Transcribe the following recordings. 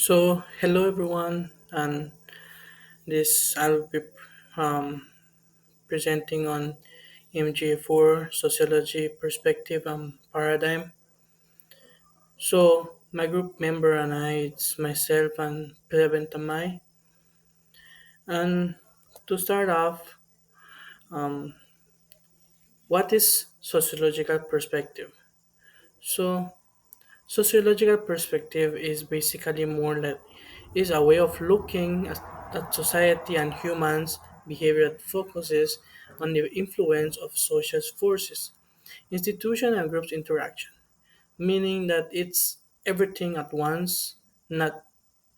So, hello everyone, and this I'll be um, presenting on MGA4 Sociology Perspective and Paradigm. So, my group member and I, it's myself and Pleven Tamay. And to start off, um, what is sociological perspective? So, sociological perspective is basically more like is a way of looking at society and humans' behavior that focuses on the influence of social forces, institution and groups interaction, meaning that it's everything at once, not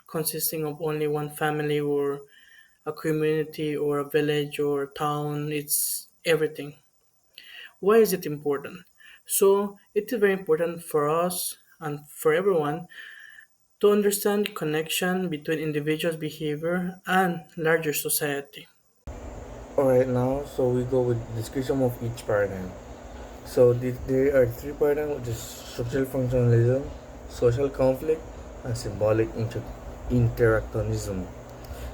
consisting of only one family or a community or a village or town. It's everything. Why is it important? So it is very important for us and for everyone to understand the connection between individuals' behavior and larger society. Alright, now so we go with description of each paradigm. So there are three paradigms, which is structural functionalism, social conflict, and symbolic interactionism.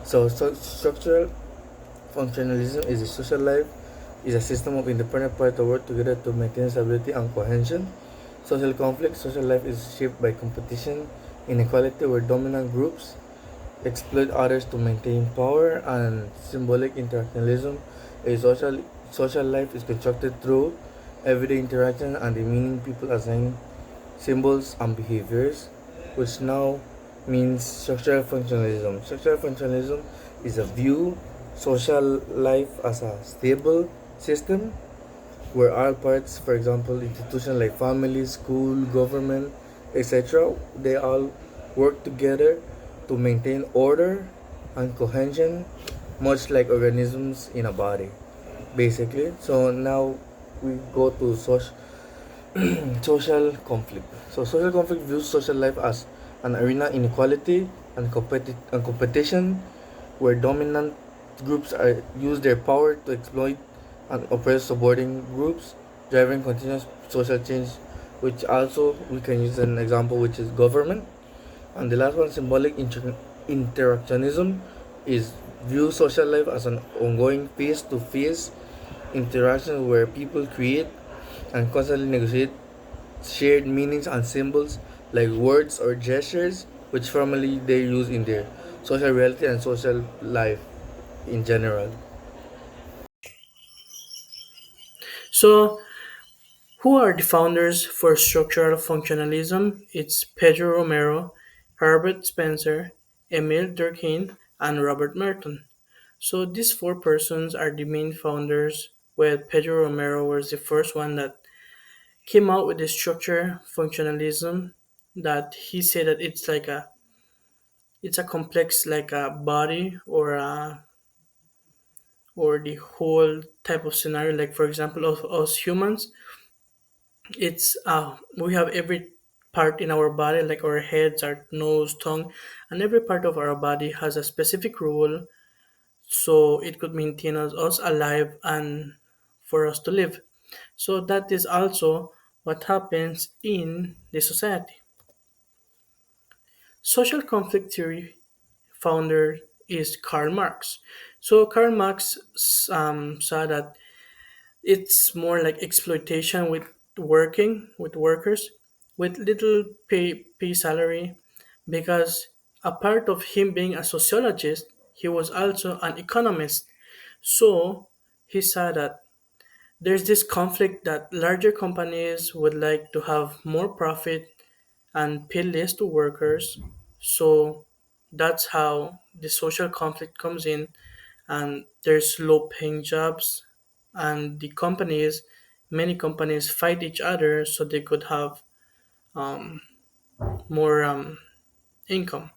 So structural functionalism is a social life is a system of independent parts that work together to maintain stability and cohesion. Social conflict, social life is shaped by competition, inequality, where dominant groups exploit others to maintain power, and symbolic interactionism. A social life is constructed through everyday interaction and the meaning people assign symbols and behaviors, which now means structural functionalism. Structural functionalism is a view social life as a stable system where all parts, for example, institutions like family, school, government, etc., they all work together to maintain order and cohesion, much like organisms in a body, basically. So now we go to social conflict. So social conflict views social life as an arena inequality and competition where dominant groups are use their power to exploit and oppress subordinate groups, driving continuous social change, which also we can use an example which is government. And the last one, symbolic interactionism, is view social life as an ongoing face-to-face interaction where people create and constantly negotiate shared meanings and symbols like words or gestures, which formally they use in their social reality and social life in general. So, who are the founders for structural functionalism? It's Pedro Romero, Herbert Spencer, Emile Durkheim, and Robert Merton. So, these four persons are the main founders, where Pedro Romero was the first one that came out with the structure functionalism that he said that it's a complex like a body or the whole type of scenario, like for example of us humans. It's we have every part in our body, like our heads, our nose, tongue, and every part of our body has a specific role, so it could maintain us alive and for us to live. So that is also what happens in the society. Social conflict theory founder is Karl Marx. So Karl Marx saw that it's more like exploitation with workers with little pay salary, because a part of him being a sociologist, he was also an economist. So he saw that there's this conflict that larger companies would like to have more profit and pay less to workers. So that's how the social conflict comes in, and there's low paying jobs, and many companies fight each other so they could have more income.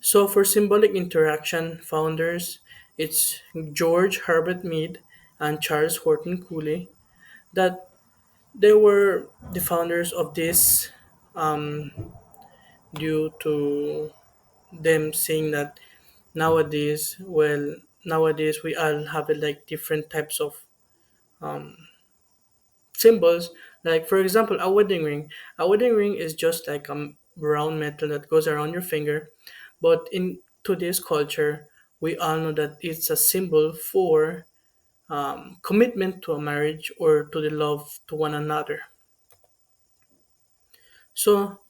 So for symbolic interaction founders, it's George Herbert Mead and Charles Horton Cooley, that they were the founders of this, due to them saying that nowadays we all have like different types of symbols, Like for example, a wedding ring. A wedding ring is just like a round metal that goes around your finger, but in today's culture, we all know that it's a symbol for commitment to a marriage or to the love to one another. So,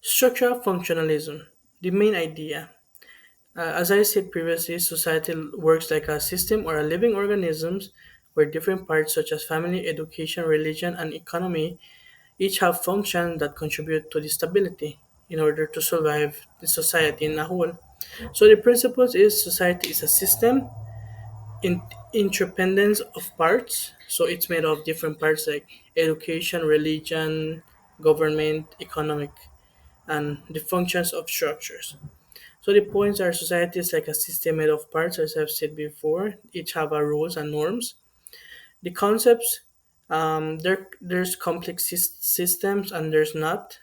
structural functionalism, the main idea. As I said previously, society works like a system or a living organisms where different parts such as family, education, religion, and economy each have functions that contribute to the stability in order to survive the society in a whole. So the principles is society is a system in interdependence of parts. So it's made of different parts like education, religion, government, economic, and the functions of structures. So the points are society is like a system made of parts, as I've said before. Each have a rules and norms. The concepts, there's complex systems and there's not.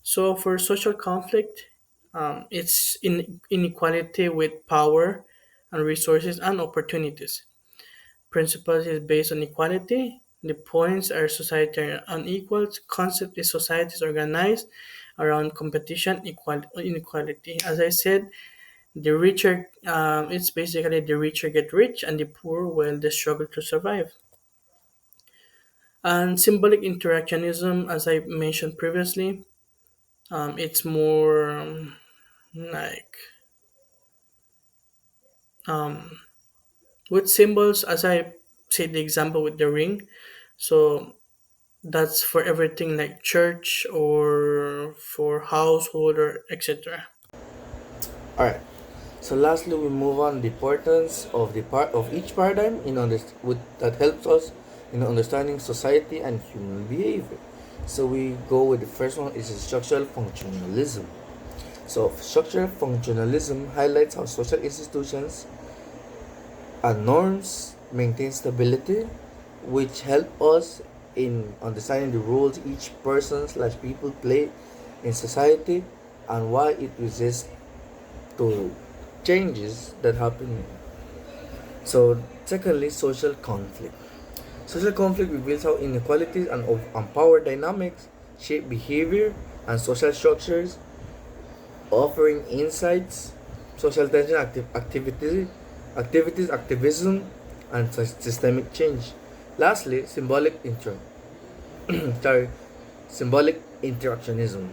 So for social conflict, it's inequality with power and resources and opportunities. Principles is based on equality. The points are society are unequal. Concept is society is organized around competition, inequality. As I said, the richer, it's basically the richer get rich and the poor, well, they struggle to survive. And symbolic interactionism, as I mentioned previously, it's more like um, with symbols, as I said, the example with the ring. So that's for everything like church or for household or etc. Alright. So lastly, we move on the importance of the part of each paradigm that helps us in understanding society and human behavior. So we go with the first one is structural functionalism. So structural functionalism highlights how social institutions and norms maintain stability, which help us in understanding the roles each person slash people play in society and why it resists to changes that happen. So, secondly, social conflict. Social conflict reveals how inequalities and power dynamics shape behavior and social structures, offering insights, social tension, activism, and systemic change. Lastly, sorry, symbolic interactionism.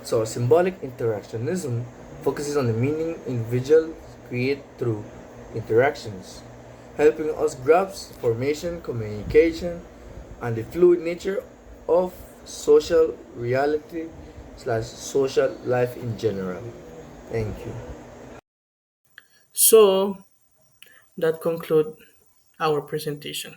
So, symbolic interactionism focuses on the meaning individuals create through interactions, helping us grasp formation, communication, and the fluid nature of social reality slash social life in general. Thank you. So that conclude our presentation.